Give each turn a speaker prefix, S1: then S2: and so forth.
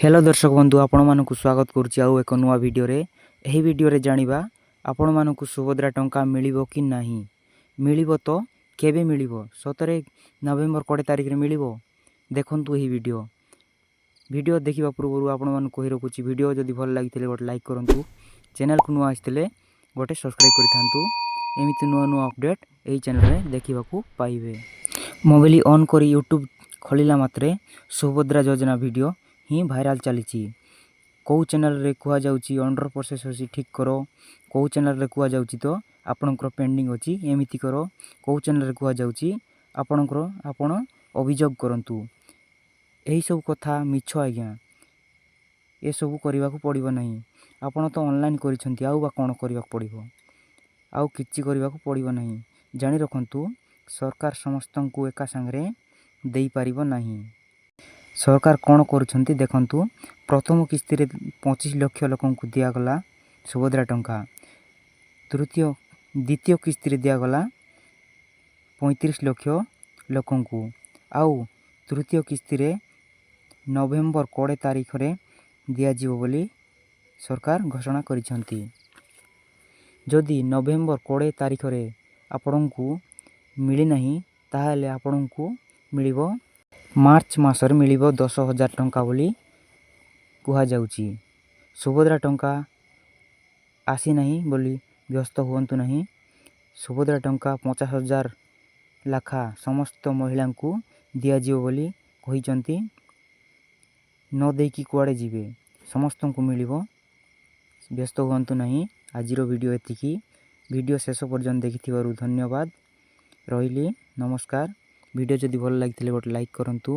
S1: Hello दर्शक बंधु आपण मानक स्वागत करुच्ची आउ एक नुआ वीडियो रे। एही वीडियो रे जानिबा आपण मानक सुभद्रा टंका मिलिबो कि नाही। मिलिबो तो केबे मिलिबो? 17 नवेम्बर 20 तारिख रे मिलिबो। देखंतु एही वीडियो देखिबा पूर्व आपण मानक कहि रखुची वीडियो जदि भल लागितले गोटे लाइक करंतु, चैनल को नुआ आस्तिले गोटे सब्सक्राइब करिथांतु। एमिति नुआ नुआ अपडेट एही चैनल रे देखिबा को पाइबे। मोबाइल ऑन करी यूट्यूब खोलिला मात्रे सुभद्रा योजना वीडियो ही भाइराल चली। कौ चैनल रे कुआ जाउची अंडर प्रोसेस होसी ठीक करो, कौ चैनल रे कुआ जाउची तो आपनकर पेंडिंग अछि एमिति करो, कौ चैनल रे कुआ जाउची आपण अभियोग करंतु। एही सब कथा मिछ आज्ञा, ए सब करबा को पड़िबो नहीं। आपण तो ऑनलाइन करिसंती आउ बा कोन करबा को पड़िबो, आउ किछि करबा को पड़िबो नहीं। जानि रखंतु सरकार समस्तन को एका संगरे देई पारिबो नहीं। सरकार कौन करुछंती देखंतु, प्रथम किस्ती रे 25 लाख लोकन को दिया गला सुभद्रा टंका। द्वितीय किस्ती रे दिया गला 35 लाख लोकन को। आउ तृतीय किस्ती रे नवेम्बर 20 तारिख रे दिया जिवो बोली सरकार घोषणा करिसंती। जदि नवेम्बर 20 तारिख रे आपन को मिली नहीं ताहाले आपन को मिलिबो मार्च मासर मिलिबो 10,000 टंका बोली कुहा जाउची। सुभद्रा टंका आसी नहीं बोली व्यस्त हुअंतु नहीं। सुभद्रा टंका 50,000 लाखा समस्त महिला को दिया जिवो बोली कहिचंती। न देकी कुआडे जिवे, समस्त को मिलिबो, व्यस्त हुअंतु नहीं। आजिर वीडियो एतिकी। वीडियो शेष पर्यंत देखिथिबारु धन्यवाद। रहिली नमस्कार। वीडियो जदि भल लागिथिले गोटे लाइक करंतु।